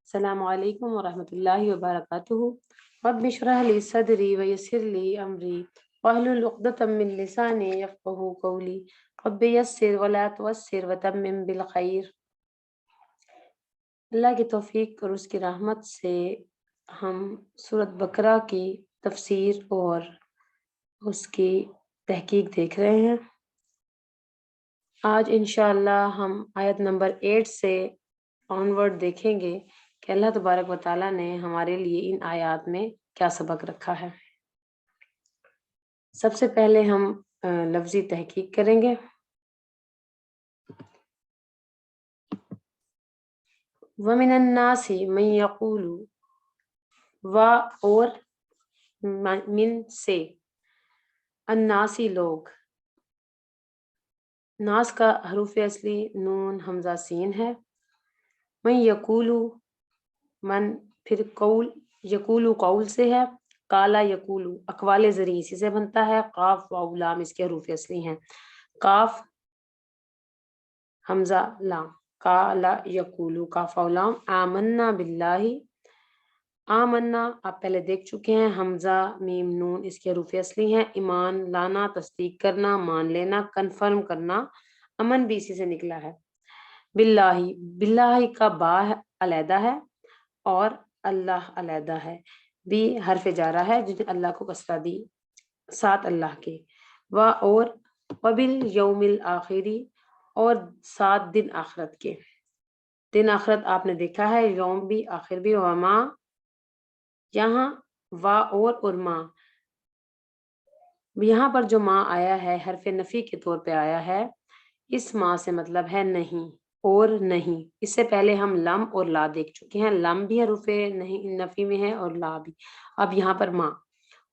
السلام علیکم ورحمۃ اللہ وبرکاتہ۔ رب اشرح لی صدری ویسر لی امری واحلل عقدۃ من لسانی یفقہوا قولی رب یسر ولا تعسر وتمم بالخیر۔ اللہ کی توفیق اور اس کی رحمت سے ہم سورۃ بقرہ کی تفسیر اور اس کی تحقیق دیکھ رہے ہیں۔ آج انشاءاللہ ہم آیت نمبر 8 سے آنورڈ دیکھیں گے کہ اللہ تبارک و تعالیٰ نے ہمارے لیے ان آیات میں کیا سبق رکھا ہے۔ سب سے پہلے ہم لفظی تحقیق کریں گے۔ وَمِنَ النَّاسِ مَن يَقُولُ، و اور من سے، الناسی لوگ، ناس کا حروف اصلی نون حمزہ سین ہے۔ من یقولو، من پھر قول، یقولو قول سے ہے، کالا یقولو اقوال زرعی اسی سے بنتا ہے، قاف واو لام اس کے حروف اصلی ہیں، کاف حمزہ لام، کالا یقولو کاف واو لام، آمنا باللہ، آمنا آپ پہلے دیکھ چکے ہیں، حمزہ میم نون اس کے حروف اصلی ہیں، ایمان لانا تصدیق کرنا مان لینا کنفرم کرنا، امن بھی اسی سے نکلا ہے۔ باللہ، باللہ کا با علیحدہ ہے اور اللہ علیحدہ ہے، بھی حرف جارہ ہے جس نے اللہ کو کسرہ دی ساتھ اللہ کے، و اور وبالیوم الآخری اور 7 دن آخرت کے، دن آخرت آپ نے دیکھا ہے، یوم بھی آخر بھی، وما یہاں وا اور ماں، یہاں پر جو ماں آیا ہے حرف نفی کے طور پہ آیا ہے، اس ماں سے مطلب ہے نہیں اور نہیں۔ اس سے پہلے ہم لم اور لا دیکھ چکے ہیں، لم بھی حروف نہیں نفی میں ہے اور لا بھی۔ اب یہاں پر ماں،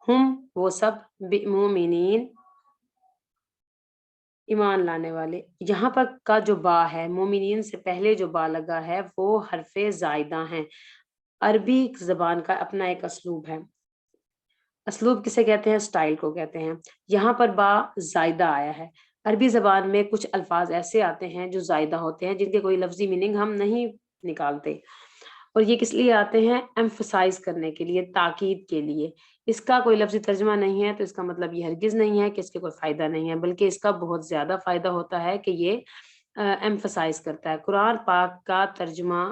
ہم وہ سب مومنین ایمان لانے والے، یہاں پر کا جو با ہے مومنین سے پہلے جو با لگا ہے وہ حرف زائدہ ہیں۔ عربی زبان کا اپنا ایک اسلوب ہے، اسلوب کسے کہتے ہیں؟ سٹائل کو کہتے ہیں۔ یہاں پر با زائدہ آیا ہے۔ عربی زبان میں کچھ الفاظ ایسے آتے ہیں جو زائدہ ہوتے ہیں، جن کے کوئی لفظی میننگ ہم نہیں نکالتے، اور یہ کس لیے آتے ہیں؟ ایمفسائز کرنے کے لیے، تاکید کے لیے۔ اس کا کوئی لفظی ترجمہ نہیں ہے تو اس کا مطلب یہ ہرگز نہیں ہے کہ اس کے کوئی فائدہ نہیں ہے، بلکہ اس کا بہت زیادہ فائدہ ہوتا ہے کہ یہ ایمفسائز کرتا ہے۔ قرآن پاک کا ترجمہ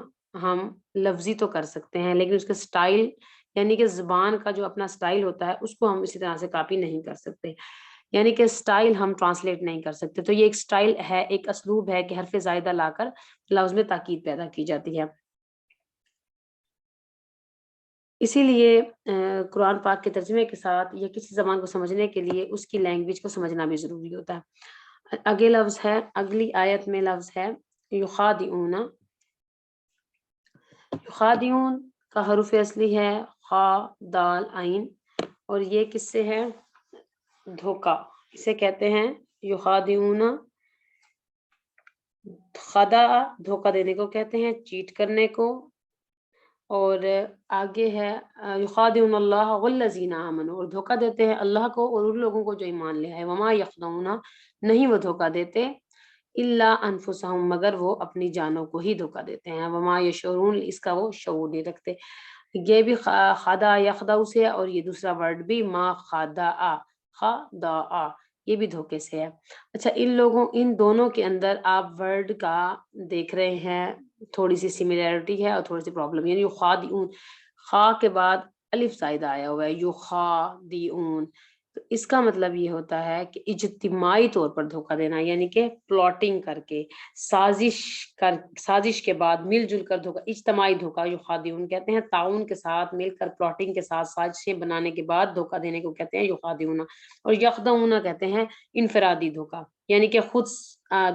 ہم لفظی تو کر سکتے ہیں، لیکن اس کا سٹائل یعنی کہ زبان کا جو اپنا سٹائل ہوتا ہے اس کو ہم اسی طرح سے کاپی نہیں کر سکتے، یعنی کہ سٹائل ہم ٹرانسلیٹ نہیں کر سکتے۔ تو یہ ایک سٹائل ہے، ایک اسلوب ہے کہ حرف زائدہ لا کر لفظ میں تاکید پیدا کی جاتی ہے۔ اسی لیے قرآن پاک کے ترجمے کے ساتھ یا کسی زبان کو سمجھنے کے لیے اس کی لینگویج کو سمجھنا بھی ضروری ہوتا ہے۔ اگلے لفظ ہے، اگلی آیت میں لفظ ہے یخادعون، یخادعون کا حروف اصلی ہے خا دال عین، اور یہ کس سے ہے؟ دھوکا، اسے کہتے ہیں یخادعون، خدا دھوکا دینے کو کہتے ہیں، چیٹ کرنے کو۔ اور آگے ہے یخادعون اللہ والذین آمنوا، اور دھوکا دیتے ہیں اللہ کو اور ان لوگوں کو جو ایمان لے آئے، وما یخدعون نہیں وہ دھوکا دیتے، الا انفسہم مگر وہ اپنی جانوں کو ہی دھوکا دیتے ہیں، وما یشعرون اس کا وہ شعور نہیں رکھتے۔ یہ بھی خدا یخدع سے ہے، اور یہ دوسرا ورڈ بھی ما خدع، خدع یہ بھی دھوکے سے ہے۔ اچھا، ان دونوں کے اندر آپ ورڈ کا دیکھ رہے ہیں تھوڑی سی سملیرٹی ہے اور تھوڑی سی پرابلم، یعنی یخادعون خا کے بعد الف زائدہ آیا ہوا ہے، یخادعون، تو اس کا مطلب یہ ہوتا ہے کہ اجتماعی طور پر دھوکا دینا، یعنی کہ پلاٹنگ کر کے، سازش کے بعد مل جل کر دھوکا، اجتماعی دھوکا یخادعون کہتے ہیں، تعاون کے ساتھ مل کر پلاٹنگ کے ساتھ سازشیں بنانے کے بعد دھوکا دینے کو کہتے ہیں یخادعون، اور یخدعون کہتے ہیں انفرادی دھوکا، یعنی کہ خود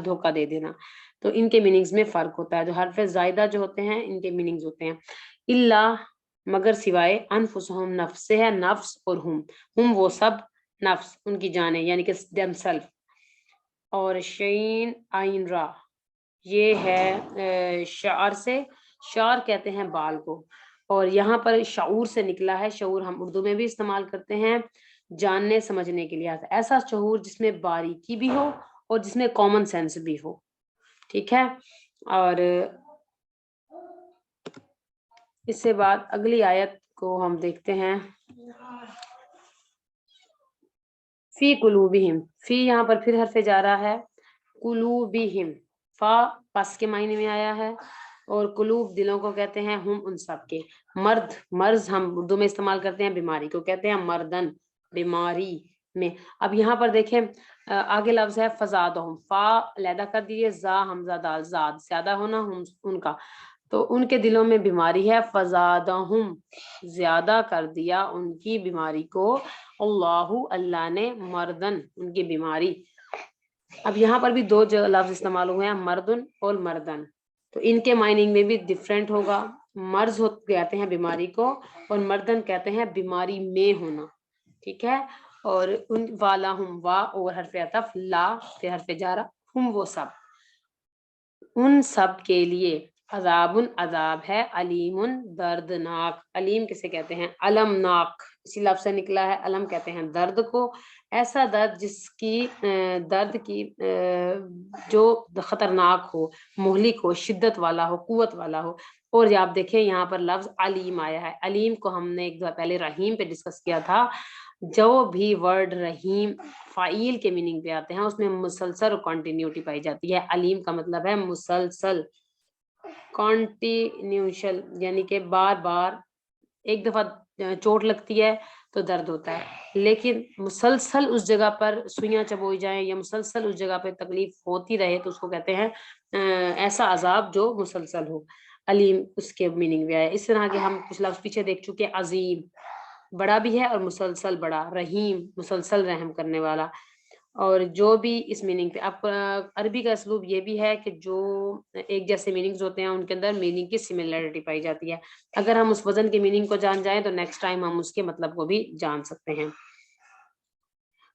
دھوکا دے دینا۔ تو ان کے میننگز میں فرق ہوتا ہے، جو حرف زائدہ جو ہوتے ہیں ان کے میننگز ہوتے ہیں الا مگر سوائے، انفسہم نفس سے ہے، نفس اور ہم وہ سب، نفس ان کی جانیں یعنی کہ دیم سیلف، اور شین آئین را یہ ہے شعر سے، شعر کہتے ہیں بال کو، اور یہاں پر شعور سے نکلا ہے، شعور ہم اردو میں بھی استعمال کرتے ہیں جاننے سمجھنے کے لیے، ایسا شعور جس میں باریکی بھی ہو اور جس میں کامن سینس بھی ہو، ٹھیک ہے۔ اور اس سے بعد اگلی آیت کو ہم دیکھتے ہیں. فی قلوبہم، فی یہاں پر پھر حرف جا رہا ہے، قلوبہم فا پس کے معنی میں آیا ہے، اور قلوب دلوں کو کہتے ہیں، ہم ان سب کے. مرض ہم اردو میں استعمال کرتے ہیں، بیماری کو کہتے ہیں مردن، بیماری میں. اب یہاں پر دیکھیں آگے لفظ ہے فزادہم، فا علیحدہ کر دیجیے، زا حمزہ دال زاد زیادہ ہونا ہم ان کا، تو ان کے دلوں میں بیماری ہے، فزادہم زیادہ کر دیا ان کی بیماری کو، اللہ نے مردن ان کی بیماری. اب یہاں پر بھی دو لفظ استعمال ہوئے ہیں، مردن اور مردن، تو ان کے مائننگ میں بھی ڈفرینٹ ہوگا. مرض کہتے ہیں بیماری کو، اور مردن کہتے ہیں بیماری میں ہونا. ٹھیک ہے. اور ان والا ہم وا اور حرف عطف لا پھر حرف جارہ ہم وہ سب، ان سب کے لیے عذاب عذاب ہے، علیم دردناک. علیم کسے کہتے ہیں؟ المناک، اسی لفظ سے نکلا ہے. علم کہتے ہیں درد کو، ایسا درد جس کی درد کی جو خطرناک ہو، مہلک ہو، شدت والا ہو، قوت والا ہو. اور آپ دیکھیں یہاں پر لفظ علیم آیا ہے. علیم کو ہم نے ایک دفعہ پہلے رحیم پہ ڈسکس کیا تھا. جو بھی ورڈ رحیم فعیل کے میننگ پہ آتے ہیں اس میں مسلسل اور کنٹینیوٹی پائی جاتی ہے. علیم کا مطلب ہے مسلسل، کانٹینیوشل، یعنی کہ بار بار. ایک دفعہ چوٹ لگتی ہے تو درد ہوتا ہے، لیکن مسلسل اس جگہ پر سوئیاں چبوئی جائیں یا مسلسل اس جگہ پہ تکلیف ہوتی رہے تو اس کو کہتے ہیں ایسا عذاب جو مسلسل ہو. علیم اس کے میننگ بھی آیا. اس طرح کے ہم کچھ لفظ پیچھے دیکھ چکے. عظیم بڑا بھی ہے اور مسلسل بڑا، رحیم مسلسل رحم کرنے والا. اور جو بھی اس میننگ پہ اب عربی کا اسلوب یہ بھی ہے کہ جو ایک جیسے میننگز ہوتے ہیں ان کے اندر میننگ کی سملرٹی پائی جاتی ہے. اگر ہم اس وزن کے میننگ کو جان جائیں تو نیکسٹ ٹائم ہم اس کے مطلب کو بھی جان سکتے ہیں.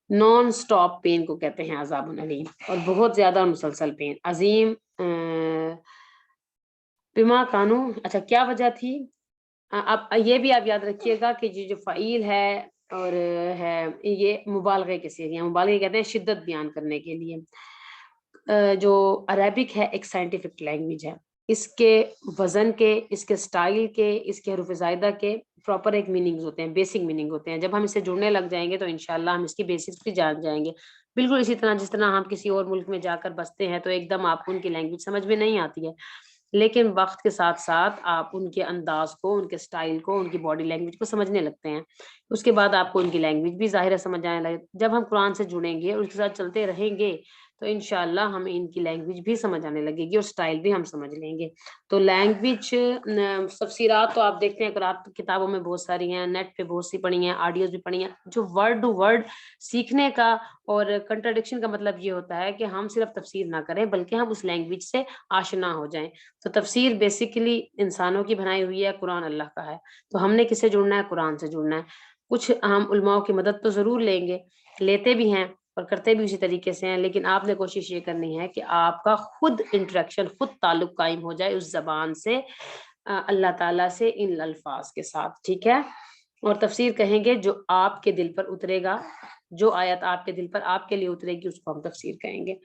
نان سٹاپ پین کو کہتے ہیں عذاب علیم، اور بہت زیادہ اور مسلسل پین. عظیم بما کانو، اچھا کیا وجہ تھی. اب یہ بھی آپ یاد رکھیے گا کہ جو فعیل ہے اور ہے یہ مبالغے کے صیغے ہیں. مبالغے کہتے ہیں شدت بیان کرنے کے لیے. جو عربک ہے ایک سائنٹیفک لینگویج ہے، اس کے وزن کے، اس کے سٹائل کے، اس کے حروف زائدہ کے پراپر ایک میننگز ہوتے ہیں، بیسک میننگ ہوتے ہیں. جب ہم اس سے جڑنے لگ جائیں گے تو انشاءاللہ ہم اس کی بیسکس بھی جان جائیں گے. بالکل اسی طرح جس طرح ہم کسی اور ملک میں جا کر بستے ہیں تو ایک دم آپ کو ان کی لینگویج سمجھ میں نہیں آتی ہے، لیکن وقت کے ساتھ ساتھ آپ ان کے انداز کو، ان کے سٹائل کو، ان کی باڈی لینگویج کو سمجھنے لگتے ہیں. اس کے بعد آپ کو ان کی لینگویج بھی ظاہر ہے سمجھ آنے لگے. جب ہم قرآن سے جڑیں گے اور اس کے ساتھ چلتے رہیں گے تو انشاءاللہ ہمیں ان کی لینگویج بھی سمجھ آنے لگے گی اور سٹائل بھی ہم سمجھ لیں گے. تو لینگویج تفسیرات تو آپ دیکھتے ہیں قرآن کتابوں میں بہت ساری ہیں، نیٹ پہ بہت سی پڑھی ہیں، آڈیوز بھی پڑھی ہیں. جو ورڈ ٹو ورڈ سیکھنے کا اور کنٹراڈکشن کا مطلب یہ ہوتا ہے کہ ہم صرف تفسیر نہ کریں بلکہ ہم اس لینگویج سے آشنا ہو جائیں. تو تفسیر بیسیکلی انسانوں کی بنائی ہوئی ہے، قرآن اللہ کا ہے. تو ہم نے کس سے جڑنا ہے؟ قرآن سے جڑنا ہے. کچھ ہم علماء کی مدد تو ضرور لیں گے، لیتے بھی ہیں اور کرتے بھی اسی طریقے سے ہیں، لیکن آپ نے کوشش یہ کرنی ہے کہ آپ کا خود انٹریکشن، خود تعلق قائم ہو جائے اس زبان سے، اللہ تعالیٰ سے، ان الفاظ کے ساتھ. ٹھیک ہے. اور تفسیر کہیں گے جو آپ کے دل پر اترے گا، جو آیت آپ کے دل پر آپ کے لیے اترے گی اس کو ہم تفسیر کہیں گے.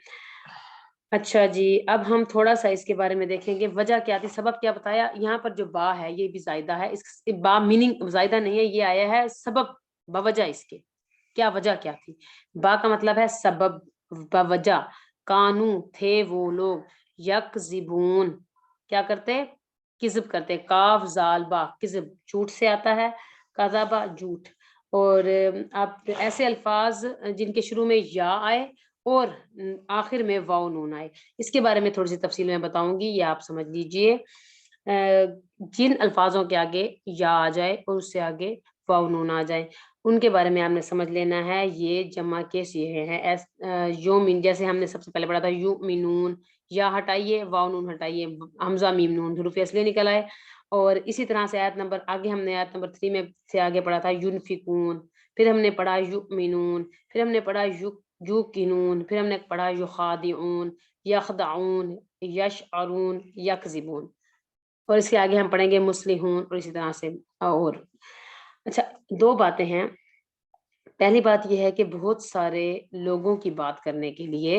اچھا جی، اب ہم تھوڑا سا اس کے بارے میں دیکھیں گے. وجہ کیا تھی، سبب کیا بتایا. یہاں پر جو با ہے یہ بھی زائدہ ہے. اس با میننگ زائدہ نہیں ہے، یہ آیا ہے سبب، بوجہ. اس کے کیا وجہ کیا تھی. با کا مطلب ہے سبب، بوجہ. کانو تھے وہ لوگ، یکذبون کیا کرتے، کذب کرتے. کاف زال با کذب جھوٹ سے آتا ہے، کذبا جھوٹ. اور آپ ایسے الفاظ جن کے شروع میں یا آئے اور آخر میں واو نون آئے، اس کے بارے میں تھوڑی سی تفصیل میں بتاؤں گی، یہ آپ سمجھ لیجئے. جن الفاظوں کے آگے یا آ جائے اور اس سے آگے واو نون آ جائے ان کے بارے میں آپ نے سمجھ لینا ہے. یہ جمع کے صیغے ہیں. یومن جیسے ہم نے سب سے پہلے پڑھا تھا یؤمنون، یا ہٹائیے، واو نون ہٹائیے، حمزہ میم نون حروف اصلی نکل آئے. اور اسی طرح سے آیت نمبر آگے ہم نے آیت نمبر 3 میں سے آگے پڑھا تھا ینفقون، پھر ہم نے پڑھا یؤمنون، پھر ہم نے پڑھا یوقنون، پھر ہم نے پڑھا یخادعون، یخدعون، یشعرون، یکذبون. اور اس کے آگے ہم پڑھیں گے مسلحون اور اسی طرح سے. اور اچھا، دو باتیں ہیں. پہلی بات یہ ہے کہ بہت سارے لوگوں کی بات کرنے کے لیے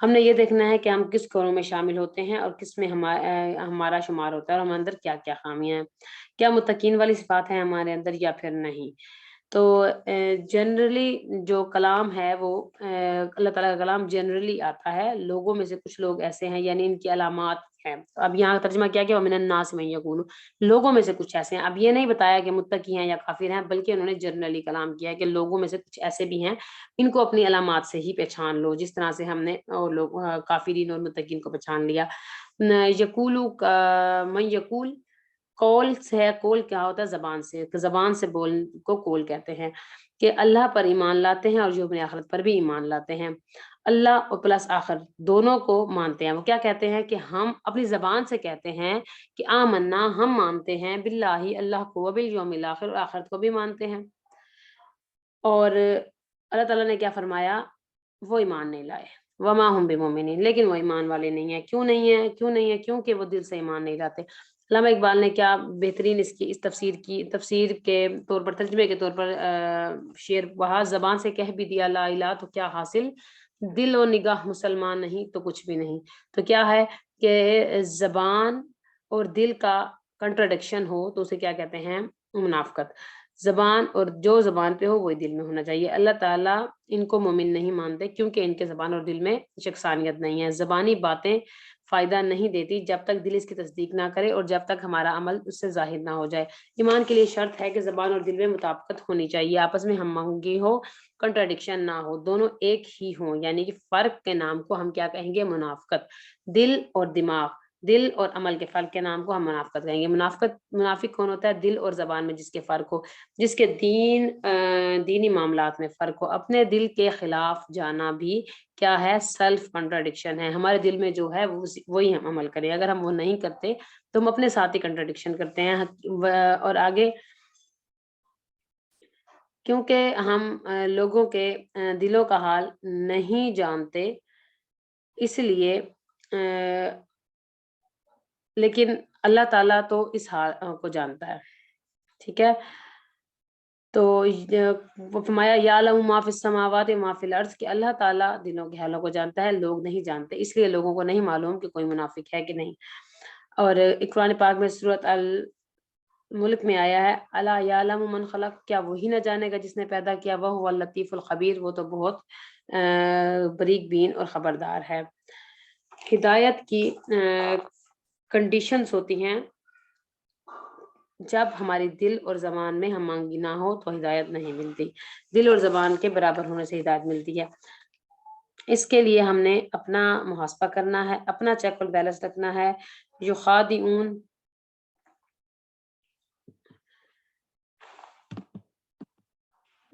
ہم نے یہ دیکھنا ہے کہ ہم کس گروہ میں شامل ہوتے ہیں اور کس میں ہمارا شمار ہوتا ہے اور ہمارے اندر کیا کیا خامیاں ہیں، کیا متقین والی صفات ہیں ہمارے اندر یا پھر نہیں۔ تو جنرلی جو کلام ہے وہ اللہ تعالیٰ کا کلام جنرلی آتا ہے، لوگوں میں سے کچھ لوگ ایسے ہیں، یعنی ان کی علامات ہیں۔ اب یہاں ترجمہ کیا کہ وَمِنَ النَّاسِ مَن یقول، لوگوں میں سے کچھ ایسے ہیں۔ اب یہ نہیں بتایا کہ متقی ہیں یا کافر ہیں، بلکہ انہوں نے جنرلی کلام کیا ہے کہ لوگوں میں سے کچھ ایسے بھی ہیں، ان کو اپنی علامات سے ہی پہچان لو، جس طرح سے ہم نے اور لوگ کافرین اور متقین کو پہچان لیا۔ یقولو من یقول، قول سے ہے، قول کیا ہوتا ہے؟ زبان سے، زبان سے بول کو قول کہتے ہیں، کہ اللہ پر ایمان لاتے ہیں اور یوم آخرت پر بھی ایمان لاتے ہیں، اللہ اور پلس آخر دونوں کو مانتے ہیں۔ وہ کیا کہتے ہیں کہ ہم اپنی زبان سے کہتے ہیں کہ آمنا، ہم مانتے ہیں، باللہ اللہ کو، وبالیوم الاخر، اور آخرت کو بھی مانتے ہیں۔ اور اللہ تعالیٰ نے کیا فرمایا؟ وہ ایمان نہیں لائے، وما ہم بمومنین، لیکن وہ ایمان والے نہیں ہیں۔ کیوں نہیں ہے؟ کیوں نہیں ہے؟ کیونکہ وہ دل سے ایمان نہیں لاتے۔ علامہ اقبال نے کیا بہترین اس تفسیر کے طور پر، ترجمے کے طور پر شعر وہاں، زبان سے کہہ بھی دیا لا الہ تو کیا حاصل، دل و نگاہ مسلمان نہیں تو کچھ بھی نہیں۔ تو کیا ہے کہ زبان اور دل کا کنٹراڈکشن ہو تو اسے کیا کہتے ہیں؟ منافقت۔ زبان اور جو زبان پہ ہو وہی دل میں ہونا چاہیے۔ اللہ تعالیٰ ان کو مومن نہیں مانتے کیونکہ ان کے زبان اور دل میں یکسانیت نہیں ہے۔ زبانی باتیں فائدہ نہیں دیتی جب تک دل اس کی تصدیق نہ کرے اور جب تک ہمارا عمل اس سے ظاہر نہ ہو جائے۔ ایمان کے لیے شرط ہے کہ زبان اور دل میں مطابقت ہونی چاہیے، آپس میں ہم آہنگی ہو، کنٹراڈکشن نہ ہو، دونوں ایک ہی ہوں، یعنی کہ فرق کے نام کو ہم کیا کہیں گے؟ منافقت۔ دل اور دماغ، دل اور عمل کے فرق کے نام کو ہم منافقت کہیں گے۔ منافق کون ہوتا ہے؟ دل اور زبان میں جس کے فرق ہو، جس کے دینی معاملات میں فرق ہو۔ اپنے دل کے خلاف جانا بھی کیا ہے؟ سیلف کنٹراڈکشن ہے۔ ہمارے دل میں جو ہے وہی ہم عمل کریں، اگر ہم وہ نہیں کرتے تو ہم اپنے ساتھ ہی کنٹراڈکشن کرتے ہیں۔ اور آگے، کیونکہ ہم لوگوں کے دلوں کا حال نہیں جانتے، اس لیے لیکن اللہ تعالیٰ تو اس حال کو جانتا ہے، ٹھیک ہے۔ تو وہ فرمایا یعلم ما فی السماوات و ما فی الارض، کہ اللہ تعالیٰ دلوں کے حالوں کو جانتا ہے، لوگ نہیں جانتے، اس لیے لوگوں کو نہیں معلوم کہ کوئی منافق ہے کہ نہیں۔ اور قرآن پاک میں سورۃ الملک میں آیا ہے الا یعلم من خلق، کیا وہی نہ جانے گا جس نے پیدا کیا، وہ هو اللطیف الخبیر، وہ تو بہت باریک بین اور خبردار ہے۔ ہدایت کی کنڈیشنز ہوتی ہیں، جب ہماری دل اور زبان میں ہم آہنگی نہ ہو تو ہدایت نہیں ملتی، دل اور زبان کے برابر ہونے سے ہدایت ملتی ہے۔ اس کے لیے ہم نے اپنا محاسبہ کرنا ہے، اپنا چیک اور بیلنس رکھنا ہے۔ یخادعون،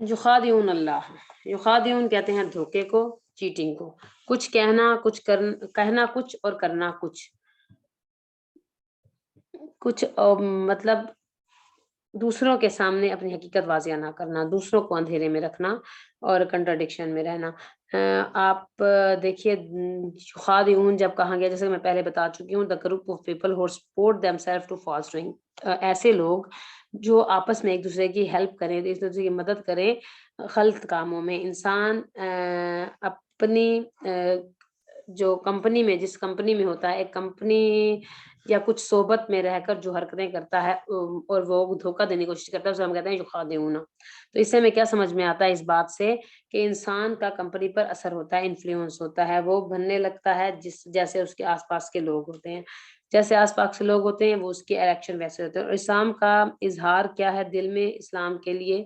یخادعون اللہ، یخادعون کہتے ہیں دھوکے کو، چیٹنگ کو، کچھ کہنا کچھ اور کرنا کچھ مطلب دوسروں کے سامنے اپنی حقیقت واضح نہ کرنا، دوسروں کو اندھیرے میں رکھنا اور کنٹراڈکشن میں رہنا۔ آپ دیکھیے خادعون جب کہا گیا، جیسے میں پہلے بتا چکی ہوں، the group of people who support themselves to fostering، ایسے لوگ جو آپس میں ایک دوسرے کی ہیلپ کریں، ایک دوسرے کی مدد کریں غلط کاموں میں۔ انسان اپنی جو کمپنی میں، جس کمپنی میں ہوتا ہے، ایک کمپنی یا کچھ صحبت میں رہ کر جو حرکتیں کرتا ہے اور وہ دھوکہ دینے کی کوشش کرتا ہے، اسے ہم کہتے ہیں یخادعون۔ تو اس سے ہمیں کیا سمجھ میں آتا ہے؟ اس بات سے کہ انسان کا کمپنی پر اثر ہوتا ہے، انفلوئنس ہوتا ہے، وہ بننے لگتا ہے جیسے اس کے آس پاس کے لوگ ہوتے ہیں، جیسے آس پاس کے لوگ ہوتے ہیں وہ اس کے ایکشن ویسے ہوتے ہیں۔ اور اسلام کا اظہار کیا ہے دل میں؟ اسلام کے لیے،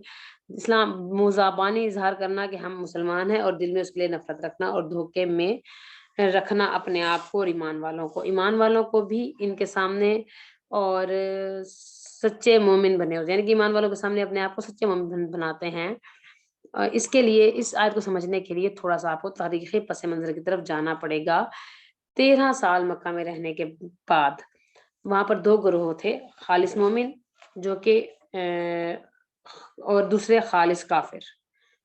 اسلام مزابانی اظہار کرنا کہ ہم مسلمان ہیں، اور دل میں اس کے لیے نفرت رکھنا اور دھوکے میں رکھنا اپنے آپ کو اور ایمان والوں کو بھی ان کے سامنے، اور سچے مومن بنے ہوتے ہیں، یعنی کہ ایمان والوں کے سامنے اپنے آپ کو سچے مومن بناتے ہیں۔ اور اس کے لیے، اس آیت کو سمجھنے کے لیے تھوڑا سا آپ کو تاریخی پس منظر کی طرف جانا پڑے گا۔ 13 سال مکہ میں رہنے کے بعد وہاں پر 2 گروہ تھے، خالص مومن جو کہ اور دوسرے خالص کافر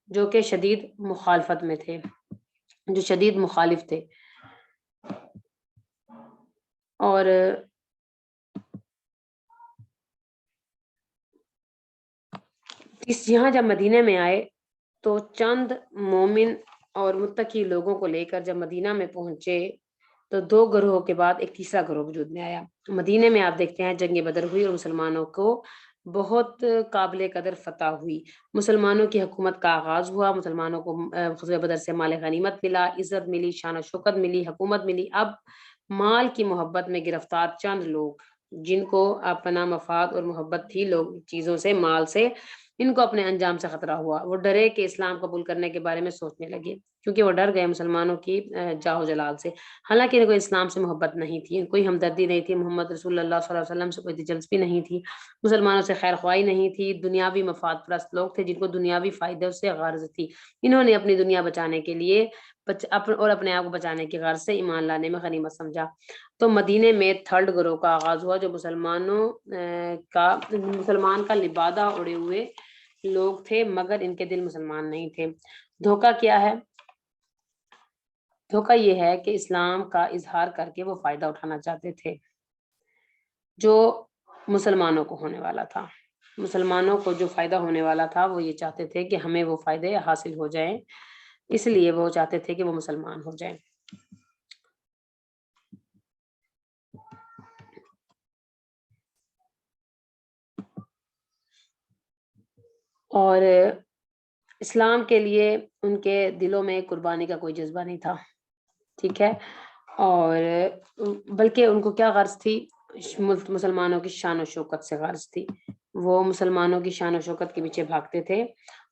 جو کہ شدید مخالفت میں تھے، جو شدید مخالف تھے۔ اور یہاں جب مدینے میں آئے تو چند مومن اور متقی لوگوں کو لیکر جب مدینہ میں پہنچے تو دو گروہوں کے بعد ایک تیسرا گروہ وجود میں آیا۔ مدینے میں آپ دیکھتے ہیں جنگ بدر ہوئی اور مسلمانوں کو بہت قابل قدر فتح ہوئی۔ مسلمانوں کی حکومت کا آغاز ہوا، مسلمانوں کو غزوہ بدر سے مال غنیمت ملا، عزت ملی، شان و شوکت ملی، حکومت ملی۔ اب مال کی محبت میں گرفتار چند لوگ جن کو اپنا مفاد اور محبت تھی لوگ چیزوں سے، مال سے، ان کو اپنے انجام سے خطرہ ہوا۔ وہ ڈرے کہ اسلام قبول کرنے کے بارے میں سوچنے لگے، کیونکہ وہ ڈر گئے مسلمانوں کی جاہ و جلال سے۔ حالانکہ ان کو اسلام سے محبت نہیں تھی، کوئی ہمدردی نہیں تھی، محمد رسول اللہ صلی اللہ علیہ وسلم سے کوئی دلچسپی نہیں تھی، مسلمانوں سے خیر خواہی نہیں تھی، دنیاوی مفاد پرست لوگ تھے جن کو دنیاوی فائدے سے غرض تھی۔ انہوں نے اپنی دنیا بچانے کے لیے اور اپنے آپ کو بچانے کی غرض سے ایمان لانے میں غنیمت سمجھا۔ تو مدینے میں تھرڈ گروہ کا آغاز ہوا جو مسلمان کا لبادہ اڑے ہوئے لوگ تھے، مگر ان کے دل مسلمان نہیں تھے۔ دھوکہ کیا ہے؟ دھوکہ یہ ہے کہ اسلام کا اظہار کر کے وہ فائدہ اٹھانا چاہتے تھے جو مسلمانوں کو ہونے والا تھا۔ مسلمانوں کو جو فائدہ ہونے والا تھا وہ یہ چاہتے تھے کہ ہمیں وہ فائدے حاصل ہو جائیں، اس لیے وہ چاہتے تھے کہ وہ مسلمان ہو جائیں۔ اور اسلام کے لیے ان کے دلوں میں قربانی کا کوئی جذبہ نہیں تھا، ٹھیک ہے، اور بلکہ ان کو کیا غرض تھی؟ مسلمانوں کی شان و شوکت سے غرض تھی۔ وہ مسلمانوں کی شان و شوکت کے پیچھے بھاگتے تھے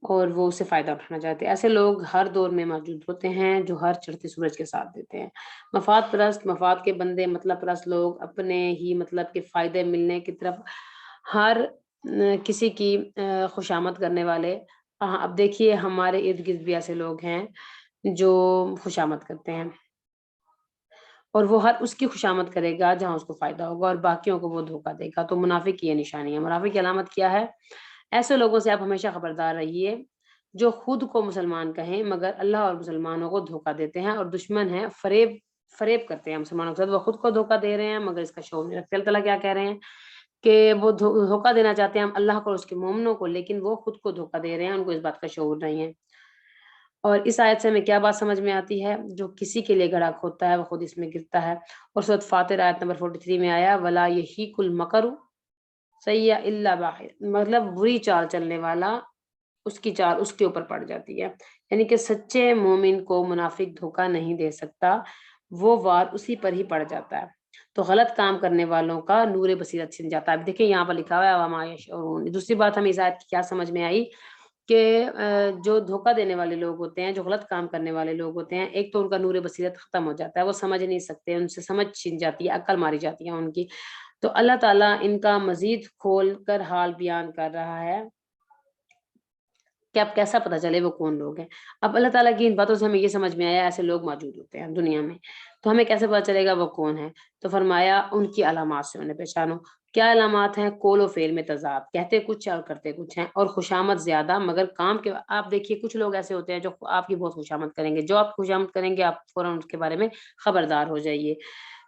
اور وہ اسے فائدہ اٹھانا چاہتے۔ ایسے لوگ ہر دور میں موجود ہوتے ہیں جو ہر چڑھتے سورج کے ساتھ دیتے ہیں۔ مفاد پرست، مفاد کے بندے، مطلب پرست لوگ اپنے ہی مطلب کے فائدے ملنے کی طرف ہر کسی کی خوشامد کرنے والے۔ اب دیکھیے ہمارے ارد گرد بھی ایسے لوگ ہیں جو خوشامد کرتے ہیں، اور وہ ہر اس کی خوشامد کرے گا جہاں اس کو فائدہ ہوگا، اور باقیوں کو وہ دھوکہ دے گا۔ تو منافق کی یہ نشانی ہے۔ منافق کی علامت کیا ہے؟ ایسے لوگوں سے آپ ہمیشہ خبردار رہیے جو خود کو مسلمان کہیں مگر اللہ اور مسلمانوں کو دھوکہ دیتے ہیں اور دشمن ہیں، فریب کرتے ہیں مسلمانوں کے ساتھ۔ وہ خود کو دھوکہ دے رہے ہیں مگر اس کا شعور نہیں رکھتے۔ اللہ تعالیٰ کیا کہہ رہے ہیں کہ وہ دھوکہ دینا چاہتے ہیں ہم اللہ کو اور اس کے مومنوں کو، لیکن وہ خود کو دھوکہ دے رہے ہیں، ان کو اس بات کا شعور نہیں ہے۔ اور اس آیت سے ہمیں کیا بات سمجھ میں آتی ہے؟ جو کسی کے لیے گھڑا کھودتا ہے وہ خود اس میں گرتا ہے۔ اور سورۃ فاطر آیت نمبر 43 میں آیا ولا یحیق المکر سیئ الا باہر، مطلب بری چال چلنے والا اس کی چال اس کے اوپر پڑ جاتی ہے، یعنی کہ سچے مومن کو منافق دھوکہ نہیں دے سکتا، وہ وار اسی پر ہی پڑ جاتا ہے۔ تو غلط کام کرنے والوں کا نور بصیرت چھن جاتا ہے۔ دیکھیں یہاں پر لکھا ہوا ہے وما یشعرون۔ دوسری بات ہمیں اس آیت کی کیا سمجھ میں آئی کہ جو دھوکہ دینے والے لوگ ہوتے ہیں، جو غلط کام کرنے والے لوگ ہوتے ہیں، ایک تو ان کا نور بصیرت ختم ہو جاتا ہے، وہ سمجھ نہیں سکتے، ان سے سمجھ چھن جاتی ہے، عقل ماری جاتی ہے ان کی۔ تو اللہ تعالیٰ ان کا مزید کھول کر حال بیان کر رہا ہے کہ اب کیسا پتہ چلے وہ کون لوگ ہیں۔ اب اللہ تعالیٰ کی ان باتوں سے ہمیں یہ سمجھ میں آیا ایسے لوگ موجود ہوتے ہیں دنیا میں، تو ہمیں کیسے پتہ چلے گا وہ کون ہے؟ تو فرمایا ان کی علامات سے انہیں پہچانو۔ کیا علامات ہیں؟ قول و فعل میں تضاد، کہتے کچھ اور کرتے کچھ ہیں، اور خوشامد زیادہ مگر کام کے۔ آپ دیکھیے کچھ لوگ ایسے ہوتے ہیں جو آپ کی بہت خوشامد کریں گے، جو آپ خوشامد کریں گے آپ فوراً اس کے بارے میں خبردار ہو جائیے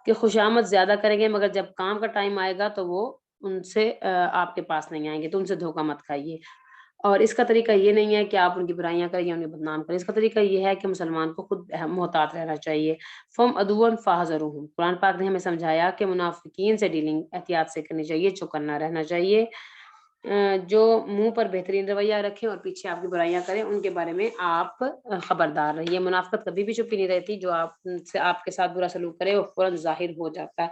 کہ خوشامد زیادہ کریں گے مگر جب کام کا ٹائم آئے گا تو وہ ان سے آپ کے پاس نہیں آئیں گے، تو ان سے دھوکہ مت کھائیے۔ اور اس کا طریقہ یہ نہیں ہے کہ آپ ان کی برائیاں کریں یا انہیں بدنام کریں، اس کا طریقہ یہ ہے کہ مسلمان کو خود محتاط رہنا چاہیے۔ فم ادون فاحذرہم، قرآن پاک نے ہمیں سمجھایا کہ منافقین سے ڈیلنگ احتیاط سے کرنی چاہیے، چوکنا رہنا چاہیے۔ جو منہ پر بہترین رویہ رکھیں اور پیچھے آپ کی برائیاں کریں ان کے بارے میں آپ خبردار رہیے۔ منافقت کبھی بھی چھپی نہیں رہتی، جو آپ کے ساتھ برا سلوک کرے وہ فوراً ظاہر ہو جاتا ہے۔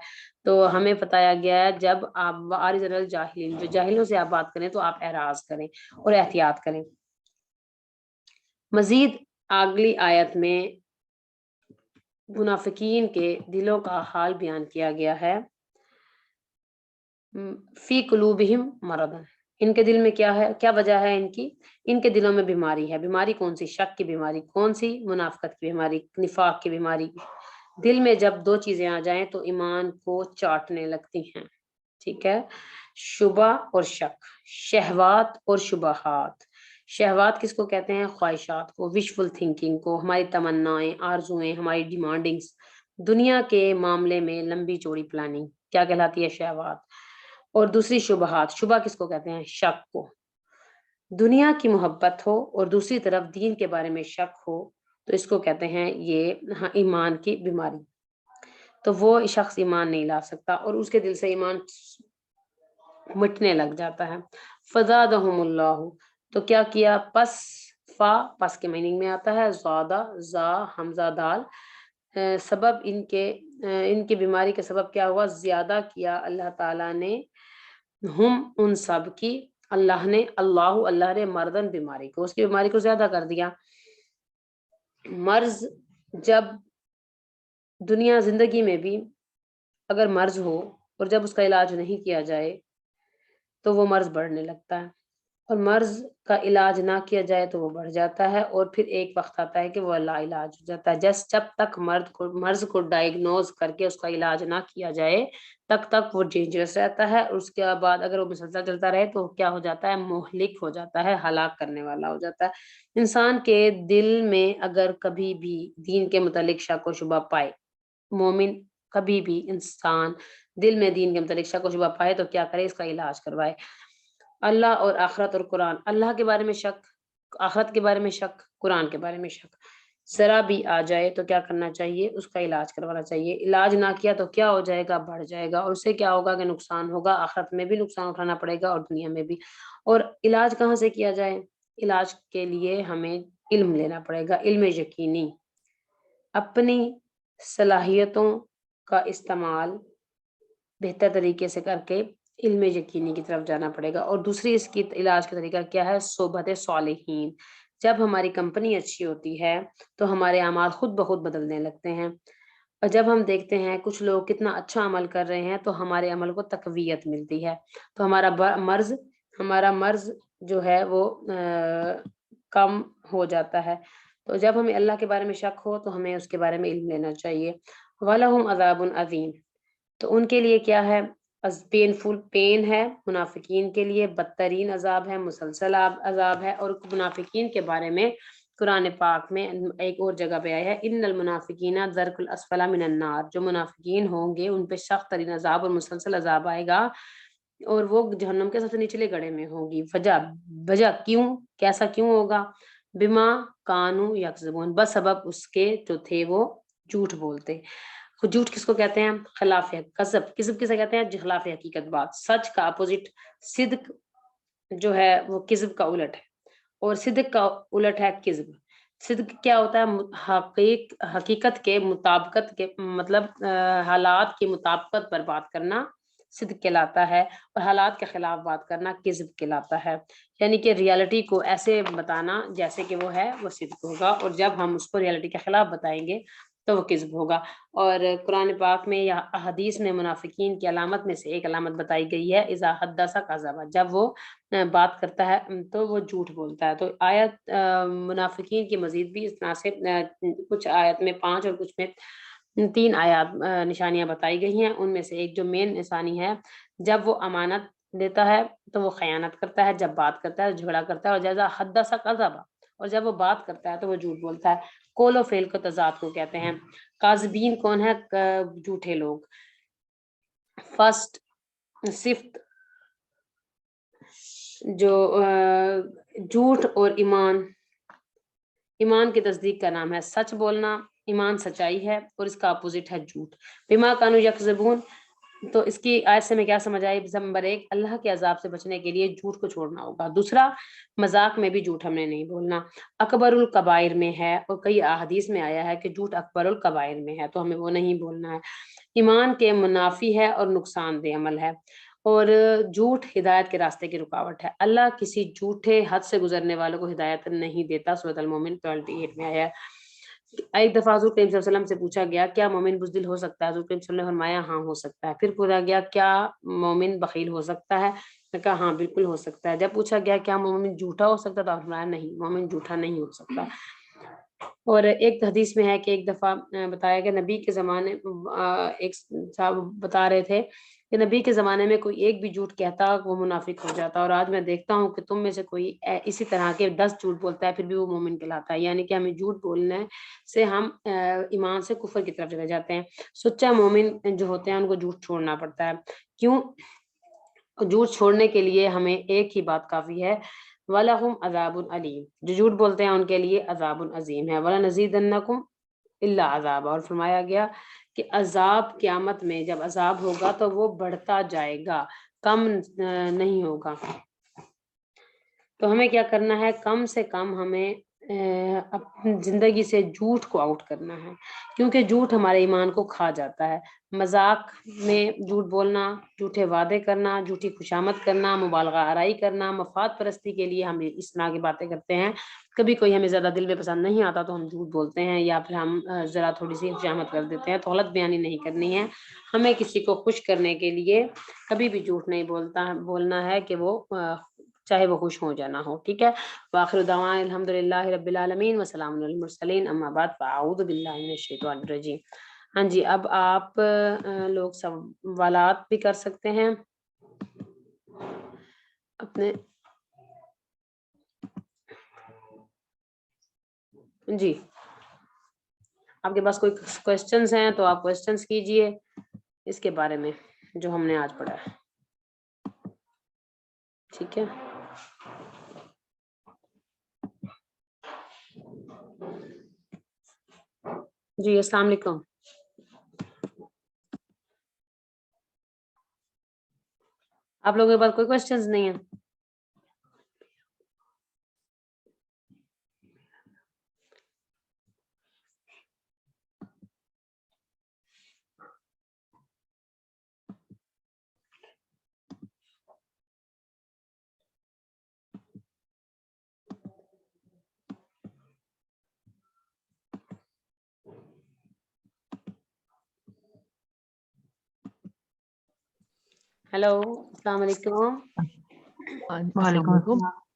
تو ہمیں بتایا گیا ہے جب آپ عارض الجاہلین، جو جاہلوں سے آپ بات کریں تو آپ اعراض کریں اور احتیاط کریں۔ مزید اگلی آیت میں منافقین کے دلوں کا حال بیان کیا گیا ہے۔ فی قلوبہم مرض، ان کے دل میں کیا ہے، کیا وجہ ہے ان کی؟ ان کے دلوں میں بیماری ہے۔ بیماری کون سی؟ شک کی بیماری۔ کون سی؟ منافقت کی بیماری، نفاق کی بیماری۔ دل میں جب دو چیزیں آ جائیں تو ایمان کو چاٹنے لگتی ہیں، ٹھیک ہے۔ شبہ اور شک، شہوات اور شبہات۔ شہوات کس کو کہتے ہیں؟ خواہشات کو، وشفل تھنکنگ کو، ہماری تمنائیں، آرزویں، ہماری ڈیمانڈنگز، دنیا کے معاملے میں لمبی چوڑی پلاننگ کیا کہلاتی ہے؟ شہوات۔ اور دوسری شبہات، شبہ کس کو کہتے ہیں؟ شک کو۔ دنیا کی محبت ہو اور دوسری طرف دین کے بارے میں شک ہو تو اس کو کہتے ہیں یہ ایمان کی بیماری. تو وہ شخص ایمان نہیں لا سکتا اور اس کے دل سے ایمان مٹنے لگ جاتا ہے. فزادہم اللہ، تو کیا کیا، پس کے میننگ میں آتا ہے زیادہ، زا حمزہ دال، سبب ان کے بیماری کا سبب کیا ہوا، زیادہ کیا اللہ تعالیٰ نے، ہم ان سب کی، اللہ نے مردن بیماری کو، اس کی بیماری کو زیادہ کر دیا. مرض، جب دنیا زندگی میں بھی اگر مرض ہو اور جب اس کا علاج نہیں کیا جائے تو وہ مرض بڑھنے لگتا ہے، اور مرض کا علاج نہ کیا جائے تو وہ بڑھ جاتا ہے، اور پھر ایک وقت آتا ہے کہ وہ لا علاج ہو جاتا ہے. جب تک مرض کو ڈائگنوز کر کے اس کا علاج نہ کیا جائے تک وہ ڈینجرس رہتا ہے، اور اس کے بعد اگر وہ مسلسل چلتا رہے تو کیا ہو جاتا ہے، مہلک ہو جاتا ہے، ہلاک کرنے والا ہو جاتا ہے. انسان کے دل میں اگر کبھی بھی دین کے متعلق شک و شبہ پائے، مومن کبھی بھی انسان دل میں دین کے متعلق شک و شبہ پائے تو کیا کرے، اس کا علاج کروائے. اللہ اور آخرت اور قرآن، اللہ کے بارے میں شک، آخرت کے بارے میں شک، قرآن کے بارے میں شک ذرا بھی آ جائے تو کیا کرنا چاہیے، اس کا علاج کروانا چاہیے. علاج نہ کیا تو کیا ہو جائے گا، بڑھ جائے گا، اور اس سے کیا ہوگا کہ نقصان ہوگا، آخرت میں بھی نقصان اٹھانا پڑے گا اور دنیا میں بھی. اور علاج کہاں سے کیا جائے، علاج کے لیے ہمیں علم لینا پڑے گا، علم یقینی، اپنی صلاحیتوں کا استعمال بہتر طریقے سے کر کے علم یقینی کی طرف جانا پڑے گا. اور دوسری اس کی علاج کا طریقہ کیا ہے، صحبت صالحین. جب ہماری کمپنی اچھی ہوتی ہے تو ہمارے اعمال خود بخود بدلنے لگتے ہیں، اور جب ہم دیکھتے ہیں کچھ لوگ کتنا اچھا عمل کر رہے ہیں تو ہمارے عمل کو تقویت ملتی ہے، تو ہمارا مرض جو ہے وہ کم ہو جاتا ہے. تو جب ہمیں اللہ کے بارے میں شک ہو تو ہمیں اس کے بارے میں علم لینا چاہیے. وَلَهُمْ عَذَابٌ عَظِيمٌ، تو ان کے لیے کیا ہے، پین ہے، منافقین کے لیے بدترین عذاب ہے، مسلسل عذاب ہے. اور منافقین کے بارے میں قرآن پاک میں ایک اور جگہ پہ آیا ہے، ان المنافقین درک الاسفل من النار، جو منافقین ہوں گے ان پہ سخت ترین عذاب اور مسلسل عذاب آئے گا، اور وہ جہنم کے سب سے نچلے گڑھے میں ہوگی. وجہ کیوں، کیسا کیوں ہوگا، بما کانو یکذبون، بس سبب اس کے جو تھے وہ جھوٹ بولتے. جھوٹ کس کو کہتے ہیں، خلاف کذب. کذب کسے کہتے ہیں، خلاف حقیقت بات، سچ کا اپوزٹ. صدق جو ہے وہ کذب کا الٹ ہے، اور صدق کا الٹ ہے کذب. صدق کیا ہوتا ہے، حقیقت کے مطابقت کے مطلب حالات کی مطابقت پر بات کرنا صدق کہلاتا ہے، اور حالات کے خلاف بات کرنا کذب کہلاتا ہے. یعنی کہ ریالٹی کو ایسے بتانا جیسے کہ وہ ہے، وہ صدق ہوگا، اور جب ہم اس کو ریالٹی کے خلاف بتائیں گے تو وہ کذب ہوگا. اور قرآن پاک میں یا احادیث میں منافقین کی علامت میں سے ایک علامت بتائی گئی ہے، اذا حدث کذب، جب وہ بات کرتا ہے تو وہ جھوٹ بولتا ہے. تو آیت منافقین کی مزید بھی اس طرح سے کچھ آیت میں 5 اور کچھ میں 3 آیات نشانیاں بتائی گئی ہیں. ان میں سے ایک جو مین نشانی ہے، جب وہ امانت دیتا ہے تو وہ خیانت کرتا ہے، جب بات کرتا ہے تو جھگڑا کرتا ہے، اور جیسا حدث کذب، اور جب وہ بات کرتا ہے تو وہ جھوٹ بولتا ہے. قول و فعل کو تضاد کو کہتے ہیں. کاذبین کون ہے، جھوٹے لوگ. فرسٹ صفت جو جھوٹ اور ایمان کی تصدیق کا نام ہے. سچ بولنا ایمان سچائی ہے، اور اس کا اپوزٹ ہے جھوٹ. بما کانوا یکذبون، تو اس کی آیت سے میں کیا سمجھ آئی، نمبر 1 اللہ کے عذاب سے بچنے کے لیے جھوٹ کو چھوڑنا ہوگا. دوسرا، مذاق میں بھی جھوٹ ہم نے نہیں بولنا. اکبر الکبائر میں ہے، اور کئی احادیث میں آیا ہے کہ جھوٹ اکبر الکبائر میں ہے، تو ہمیں وہ نہیں بولنا ہے. ایمان کے منافی ہے اور نقصان دہ عمل ہے، اور جھوٹ ہدایت کے راستے کی رکاوٹ ہے. اللہ کسی جھوٹے حد سے گزرنے والوں کو ہدایت نہیں دیتا. سورۃ المومن 28 میں آیا ہے. ایک دفعہ حضور کریم صلی اللہ علیہ وسلم سے پوچھا گیا کیا مومن بزدل ہو سکتا ہے، حضور کریم صلی اللہ علیہ وسلم نے فرمایا ہاں ہو سکتا ہے. پھر پوچھا گیا کیا مومن بخیل ہو سکتا ہے، نے کہا ہاں بالکل ہو سکتا ہے. جب پوچھا گیا کیا مومن جھوٹا ہو سکتا ہے، تو فرمایا نہیں، مومن جھوٹا نہیں ہو سکتا. اور ایک حدیث میں ہے کہ ایک دفعہ بتایا کہ نبی کے زمانے ایک صاحب بتا رہے تھے کہ نبی کے زمانے میں کوئی ایک بھی جھوٹ کہتا وہ منافق ہو جاتا، اور آج میں دیکھتا ہوں کہ تم میں سے کوئی اسی طرح کے 10 جھوٹ بولتا ہے پھر بھی وہ مومن کہلاتا ہے. یعنی کہ ہمیں جھوٹ بولنے سے ہم ایمان سے کفر کی طرف چلے جاتے ہیں. سچا مومن جو ہوتے ہیں ان کو جھوٹ چھوڑنا پڑتا ہے. کیوں؟ جھوٹ چھوڑنے کے لیے ہمیں ایک ہی بات کافی ہے، وَلَهُمْ عَذَابٌ علیم، جو جھوٹ بولتے ہیں ان کے لیے عذاب عظیم ہے. وَلَنَزِيدَنَّكُمْ إِلَّا عَذَابًا، اور فرمایا گیا کہ عذاب قیامت میں جب عذاب ہوگا تو وہ بڑھتا جائے گا، کم نہیں ہوگا. تو ہمیں کیا کرنا ہے، کم سے کم ہمیں اپنی زندگی سے جھوٹ کو آؤٹ کرنا ہے، کیونکہ جھوٹ ہمارے ایمان کو کھا جاتا ہے. مذاق میں جھوٹ بولنا، جھوٹے وعدے کرنا، جھوٹی خوشامد کرنا، مبالغہ آرائی کرنا، مفاد پرستی کے لیے ہم اس طرح کی باتیں کرتے ہیں. کبھی کوئی ہمیں زیادہ دل میں پسند نہیں آتا تو ہم جھوٹ بولتے ہیں، یا پھر ہم ذرا تھوڑی سی خوشامد کر دیتے ہیں. تو غلط بیانی نہیں کرنی ہے. ہمیں کسی کو خوش کرنے کے لیے کبھی بھی جھوٹ نہیں بولنا ہے کہ وہ چاہے وہ خوش ہو جانا ہو. ٹھیک ہے. وآخر دعوانا الحمد للہ رب العالمین وسلام علی المرسلین، اما بعد فاعوذ باللہ من الشیطان الرجیم. ہاں جی، اب آپ لوگ سوالات بھی کر سکتے ہیں اپنے. جی، آپ کے پاس کوئی کوشچنز ہیں تو آپ کوشچنز کیجئے اس کے بارے میں جو ہم نے آج پڑھا ہے. ٹھیک ہے. جی السلام علیکم. آپ لوگوں کے پاس کوئی کوشچنز نہیں ہیں؟ ہیلو، السلام علیکم. وعلیکم السلام.